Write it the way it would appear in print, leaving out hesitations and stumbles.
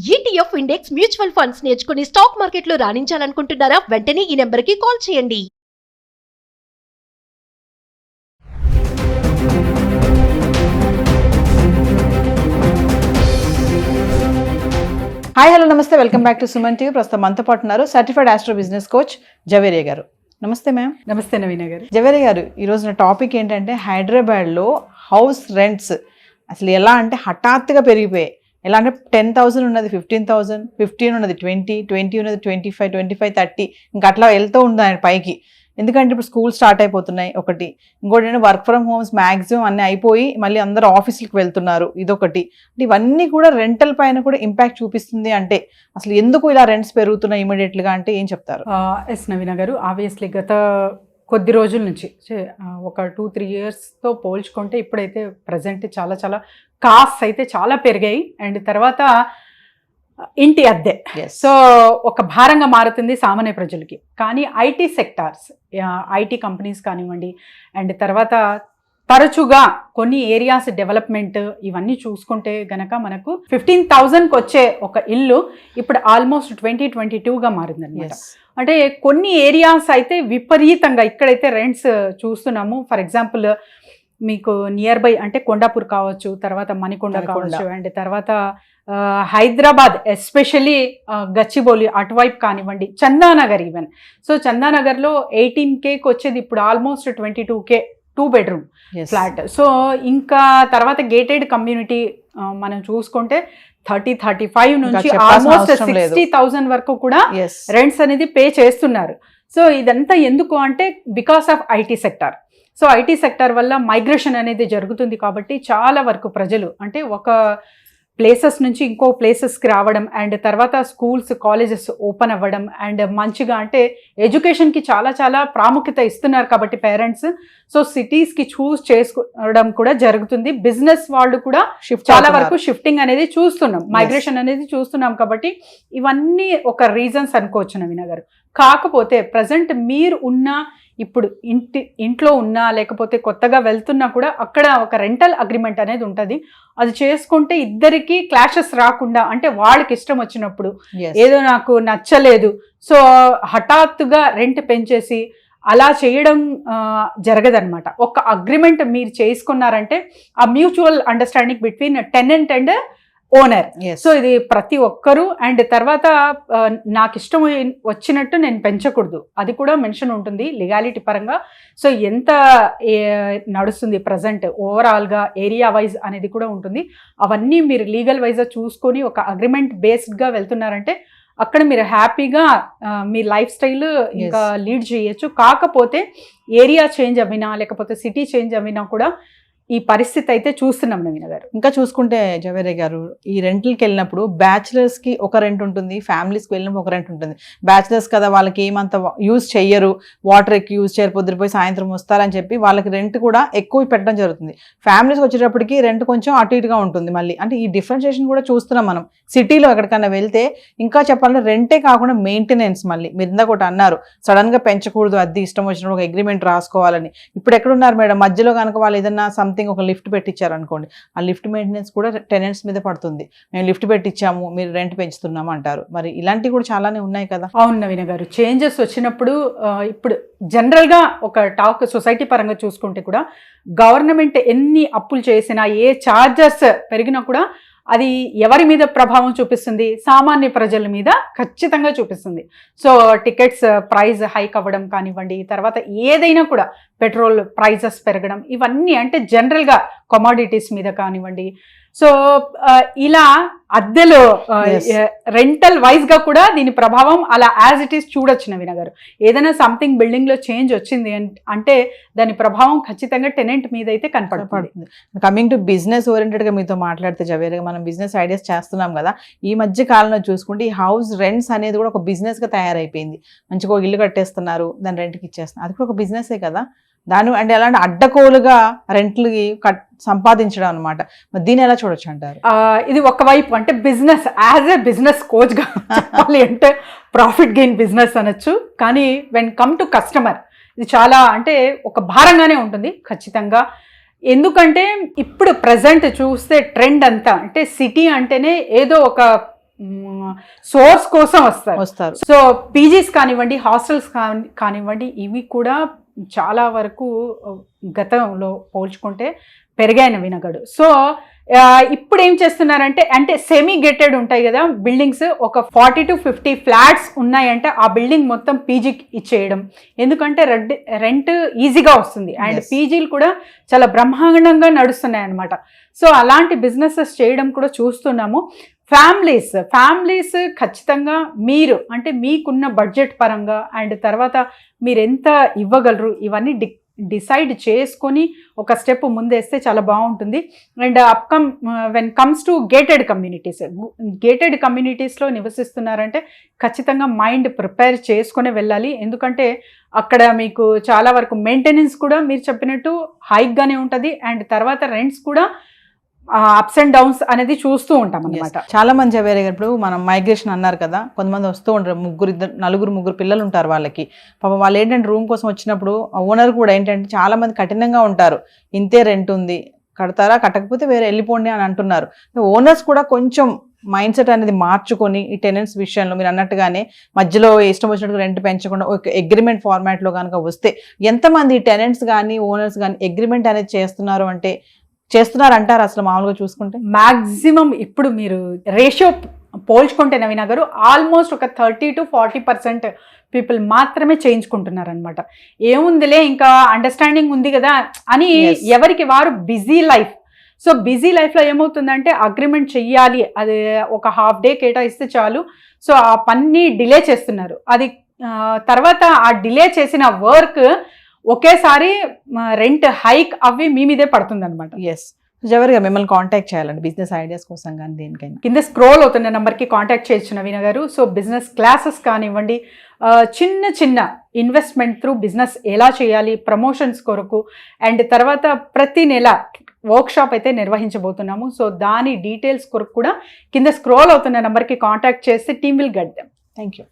ETF index mutual funds నేర్చుకుని stock మార్కెట్లో రాణించాలనుకుంటున్నారా? వెంటనే ఈ నెంబర్కి కాల్ చేయండి. Hi hello namaste, welcome back to Suman TV. ప్రస్తుతం మనతో పాటు ఉన్నారు certified astro business coach Javeria గారు. నమస్తే మ్యామ్. నమస్తే నవీన గారు. జవేరియా గారు, ఈరోజు నా టాపిక్ ఏంటంటే హైదరాబాద్లో హౌస్ రెంట్స్ అసలు ఎలా అంటే హఠాత్తుగా పెరిగిపోయాయి. ఎలా అంటే 10,000 ఉన్నది 15,000, 15 ఉన్నది 20, 20 ఉన్నది 25, 25, 30 ఇంకా అట్లా వెళ్తూ ఉంది ఆయన పైకి. ఎందుకంటే ఇప్పుడు స్కూల్ స్టార్ట్ అయిపోతున్నాయి ఒకటి, ఇంకోటి ఏంటంటే వర్క్ ఫ్రమ్ హోమ్స్ మ్యాక్సిమం అన్నీ అయిపోయి మళ్ళీ అందరూ ఆఫీసులకు వెళ్తున్నారు, ఇదొకటి. అంటే ఇవన్నీ కూడా రెంటల్ పైన కూడా ఇంపాక్ట్ చూపిస్తుంది. అంటే అసలు ఎందుకు ఇలా రెంట్స్ పెరుగుతున్నాయి ఇమీడియట్గా అంటే ఏం చెప్తారు? ఎస్ నవీన గారు, ఆబ్వియస్లీ గత కొద్ది రోజుల నుంచి ఒక 2-3 ఇయర్స్తో పోల్చుకుంటే ఇప్పుడైతే ప్రజెంట్ చాలా చాలా కాస్ట్ అయితే చాలా పెరిగాయి. అండ్ తర్వాత ఇంటి అద్దె సో ఒక భారంగా మారుతుంది సామాన్య ప్రజలకి. కానీ ఐటీ సెక్టార్స్, ఐటీ కంపెనీస్ కానివ్వండి, అండ్ తర్వాత తరచుగా కొన్ని ఏరియాస్ డెవలప్మెంట్ ఇవన్నీ చూసుకుంటే గనక మనకు 15,000కి వచ్చే ఒక ఇల్లు ఇప్పుడు ఆల్మోస్ట్ 2022గా మారిందనమాట. అంటే కొన్ని ఏరియాస్ అయితే విపరీతంగా ఇక్కడైతే రెంట్స్ చూస్తున్నాము. ఫర్ ఎగ్జాంపుల్ మీకు నియర్ బై అంటే కొండాపూర్ కావచ్చు, తర్వాత మణికొండ కావచ్చు, అండ్ తర్వాత హైదరాబాద్ ఎస్పెషల్లీ గచ్చిబౌలి అటువైపు కానివ్వండి, చందానగర్ ఈవెన్. సో చందానగర్లో 18Kకి వచ్చేది ఇప్పుడు almost 22K 2 bedroom flat. So ఇంకా తర్వాత గేటెడ్ కమ్యూనిటీ మనం చూసుకుంటే 30-35 నుంచి ఆల్మోస్ట్ 60,000 వరకు కూడా రెంట్స్ అనేది పే చేస్తున్నారు. సో ఇదంతా ఎందుకు అంటే because of IT sector. So IT sector వల్ల మైగ్రేషన్ అనేది జరుగుతుంది కాబట్టి చాలా వరకు ప్రజలు అంటే ఒక ప్లేసెస్ నుంచి ఇంకో ప్లేసెస్కి రావడం, అండ్ తర్వాత స్కూల్స్ కాలేజెస్ ఓపెన్ అవ్వడం, అండ్ మంచిగా అంటే ఎడ్యుకేషన్కి చాలా చాలా ప్రాముఖ్యత ఇస్తున్నారు కాబట్టి పేరెంట్స్. సో సిటీస్కి చూస్ చేసుకోవడం కూడా జరుగుతుంది. బిజినెస్ వాళ్ళు కూడా చాలా వరకు షిఫ్టింగ్ అనేది చూస్తున్నాం, మైగ్రేషన్ అనేది చూస్తున్నాం. కాబట్టి ఇవన్నీ ఒక రీజన్స్ అనుకోవచ్చు నవీన గారు. కాకపోతే ప్రజెంట్ మీరు ఉన్న ఇప్పుడు ఇంట్లో ఉన్నా లేకపోతే కొత్తగా వెళ్తున్నా కూడా అక్కడ ఒక రెంటల్ అగ్రిమెంట్ అనేది ఉంటుంది. అది చేసుకుంటే ఇద్దరికి క్లాషెస్ రాకుండా, అంటే వాళ్ళకి ఇష్టం వచ్చినప్పుడు ఏదో నాకు నచ్చలేదు సో హఠాత్తుగా రెంట్ పెంచేసి అలా చేయడం జరగదనమాట. ఒక అగ్రిమెంట్ మీరు చేసుకున్నారంటే ఆ mutual understanding between tenant and owner. So ఇది ప్రతి ఒక్కరూ, అండ్ తర్వాత నాకు ఇష్టం వచ్చినట్టు నేను పెంచకూడదు, అది కూడా మెన్షన్ ఉంటుంది లీగాలిటీ పరంగా. సో ఎంత నడుస్తుంది ప్రజెంట్ ఓవరాల్గా ఏరియా వైజ్ అనేది కూడా ఉంటుంది. అవన్నీ మీరు లీగల్ వైజ్గా చూసుకొని ఒక అగ్రిమెంట్ బేస్డ్గా వెళ్తున్నారంటే అక్కడ మీరు హ్యాపీగా మీ లైఫ్ స్టైల్ ఇంకా లీడ్ చేయొచ్చు. కాకపోతే ఏరియా చేంజ్ అవినా లేకపోతే సిటీ చేంజ్ అవినా కూడా ఈ పరిస్థితి అయితే చూస్తున్నాం నవీన గారు. ఇంకా చూసుకుంటే జవేరియా గారు, ఈ రెంట్లకి వెళ్ళినప్పుడు బ్యాచిలర్స్కి ఒక రెంట్ ఉంటుంది, ఫ్యామిలీస్కి వెళ్ళినప్పుడు ఒక రెంట్ ఉంటుంది. బ్యాచిలర్స్ కదా, వాళ్ళకి ఏమంత యూజ్ చెయ్యరు, వాటర్ ఎక్కువ యూజ్ చేయరు, పొద్దుపోయి సాయంత్రం వస్తారని చెప్పి వాళ్ళకి రెంట్ కూడా ఎక్కువ పెట్టడం జరుగుతుంది. ఫ్యామిలీస్కి వచ్చేటప్పటికి రెంట్ కొంచెం అటు ఇటుగా ఉంటుంది. మళ్ళీ అంటే ఈ డిఫరెన్షియేషన్ కూడా చూస్తున్నాం మనం. సిటీలో ఎక్కడికన్నా వెళ్తే ఇంకా చెప్పాలంటే రెంటే కాకుండా మెయింటెనెన్స్, మళ్ళీ మీరు ఇందాక ఒకటి అన్నారు సడన్గా పెంచకూడదు, అది ఇష్టం వచ్చినప్పుడు ఒక అగ్రిమెంట్ రాసుకోవాలని. ఇప్పుడు ఎక్కడున్నారు మేడం, మధ్యలో కనుక వాళ్ళు ఏదన్నా ఒక లిఫ్ట్ పెట్టించారు అనుకోండి, ఆ లిఫ్ట్ మెయింటెనెన్స్ కూడా టెనెంట్స్ మీద పడుతుంది. మేము లిఫ్ట్ పెట్టించాము, మీరు రెంట్ పెంచుతున్నాము అంటారు. మరి ఇలాంటివి కూడా చాలానే ఉన్నాయి కదా. అవును నవీన గారు, చేంజెస్ వచ్చినప్పుడు ఇప్పుడు జనరల్గా ఒక టాక్ సొసైటీ పరంగా చూసుకుంటే కూడా గవర్నమెంట్ ఎన్ని అప్పులు చేసినా, ఏ ఛార్జెస్ పెరిగినా కూడా అది ఎవరి మీద ప్రభావం చూపిస్తుంది? సామాన్య ప్రజల మీద ఖచ్చితంగా చూపిస్తుంది. సో టికెట్స్ ప్రైస్ హైక్ అవ్వడం కానివ్వండి, తర్వాత ఏదైనా కూడా పెట్రోల్ ప్రైజెస్ పెరగడం, ఇవన్నీ అంటే జనరల్గా కమోడిటీస్ మీద కానివ్వండి. సో ఇలా అద్దెలో రెంటల్ వైజ్గా కూడా దీని ప్రభావం అలా యాజ్ ఇట్ ఈస్ చూడొచ్చు నవీన గారు. ఏదైనా సంథింగ్ బిల్డింగ్లో చేంజ్ వచ్చింది అంటే దాని ప్రభావం ఖచ్చితంగా టెనెంట్ మీద అయితే కనపడుతుంది. కమింగ్ టు బిజినెస్ ఓరియంటెడ్గా మీతో మాట్లాడితే జవేరియా, మనం బిజినెస్ ఐడియాస్ చేస్తున్నాం కదా, ఈ మధ్య కాలంలో చూసుకుంటే ఈ హౌస్ రెంట్స్ అనేది కూడా ఒక బిజినెస్గా తయారైపోయింది. మంచిగా ఒక ఇల్లు కట్టేస్తున్నారు, దాని రెంట్కి ఇచ్చేస్తున్నారు, అది కూడా ఒక బిజినెసే కదా. దాని అంటే ఎలాంటి అడ్డకోలుగా రెంట్లకి సంపాదించడం అనమాట. దీన్ని ఎలా చూడొచ్చు అంటారు? ఇది ఒకవైపు అంటే బిజినెస్ యాజ్ ఏ బిజినెస్ కోచ్గా చెప్పాలి అంటే ప్రాఫిట్ గెయిన్ బిజినెస్ అనొచ్చు. కానీ వెన్ కమ్ టు కస్టమర్ ఇది చాలా అంటే ఒక భారంగానే ఉంటుంది ఖచ్చితంగా. ఎందుకంటే ఇప్పుడు ప్రజెంట్ చూస్తే ట్రెండ్ అంతా అంటే సిటీ అంటేనే ఏదో ఒక సోర్స్ కోసం వస్తారు. సో పీజీస్ కానివ్వండి, హాస్టల్స్ కానివ్వండి, ఇవి కూడా చాలా వరకు గతంలో పోల్చుకుంటే పెరిగాయి వినగడు. సో ఇప్పుడు ఏం చేస్తున్నారంటే, అంటే సెమీ గేటెడ్ ఉంటాయి కదా బిల్డింగ్స్, ఒక 40 to 50 ఫ్లాట్స్ ఉన్నాయంటే ఆ బిల్డింగ్ మొత్తం పీజీకి ఇచ్చేయడం. ఎందుకంటే రెంట్ ఈజీగా వస్తుంది అండ్ పీజీలు కూడా చాలా బ్రహ్మాండంగా నడుస్తున్నాయి అన్నమాట. సో అలాంటి బిజినెసెస్ చేయడం కూడా చూస్తున్నాము. ఫ్యామిలీస్ ఖచ్చితంగా మీరు అంటే మీకున్న బడ్జెట్ పరంగా అండ్ తర్వాత మీరు ఎంత ఇవ్వగలరు ఇవన్నీ డిసైడ్ చేసుకొని ఒక స్టెప్ ముందేస్తే చాలా బాగుంటుంది. And when comes to gated కమ్యూనిటీస్లో నివసిస్తున్నారంటే ఖచ్చితంగా మైండ్ ప్రిపేర్ చేసుకునే వెళ్ళాలి. ఎందుకంటే అక్కడ మీకు చాలా వరకు మెయింటెనెన్స్ కూడా మీరు చెప్పినట్టు హైక్గానే ఉంటుంది అండ్ తర్వాత రెంట్స్ కూడా అప్స్ అండ్ డౌన్స్ అనేది చూస్తూ ఉంటాం అన్నమాట. చాలా మంది వేరే ఇప్పుడు మనం మైగ్రేషన్ అన్నారు కదా, కొంతమంది వస్తూ ఉంటారు, ముగ్గురు పిల్లలు ఉంటారు వాళ్ళకి. పాపం వాళ్ళు ఏంటంటే రూమ్ కోసం వచ్చినప్పుడు ఓనర్ కూడా ఏంటంటే చాలా మంది కఠినంగా ఉంటారు, ఇంతే రెంట్ ఉంది కడతారా, కట్టకపోతే వేరే వెళ్ళిపోండి అని అంటున్నారు. ఓనర్స్ కూడా కొంచెం మైండ్ సెట్ అనేది మార్చుకొని ఈ టెనెంట్స్ విషయంలో మీరు అన్నట్టుగానే మధ్యలో ఇష్టం వచ్చినట్టు రెంట్ పెంచకుండా ఒక అగ్రిమెంట్ ఫార్మాట్లో కనుక వస్తే, ఎంతమంది టెనెంట్స్ కానీ ఓనర్స్ కానీ అగ్రిమెంట్ అనేది చేస్తున్నారంటారు అసలు మామూలుగా చూసుకుంటే? మాక్సిమం ఇప్పుడు మీరు రేషియో పోల్చుకుంటే నవీన గారు ఆల్మోస్ట్ ఒక 30 to 40% పీపుల్ మాత్రమే చేయించుకుంటున్నారనమాట. ఏముందిలే ఇంకా అండర్స్టాండింగ్ ఉంది కదా అని ఎవరికి వారు బిజీ లైఫ్. సో బిజీ లైఫ్లో ఏమవుతుందంటే అగ్రిమెంట్ చెయ్యాలి, అది ఒక హాఫ్ డే కేటాయిస్తే చాలు. సో ఆ పని డిలే చేస్తున్నారు. అది తర్వాత ఆ డిలే చేసిన వర్క్ ఒకేసారి రెంట్ హైక్ అవి మీ మీదే పడుతుంది అనమాట. ఎస్, జవరిగా మిమ్మల్ని కాంటాక్ట్ చేయాలండి బిజినెస్ ఐడియాస్ కోసం కానీ దేనికైనా కింద స్క్రోల్ అవుతున్న నెంబర్కి కాంటాక్ట్ చేయొచ్చు నవీన గారు. సో బిజినెస్ క్లాసెస్ కానివ్వండి, చిన్న ఇన్వెస్ట్మెంట్ త్రూ బిజినెస్ ఎలా చేయాలి, ప్రమోషన్స్ కొరకు అండ్ తర్వాత ప్రతి నెల వర్క్షాప్ అయితే నిర్వహించబోతున్నాము. సో దాని డీటెయిల్స్ కొరకు కూడా కింద స్క్రోల్ అవుతున్న నెంబర్కి కాంటాక్ట్ చేస్తే team will get them. Thank you.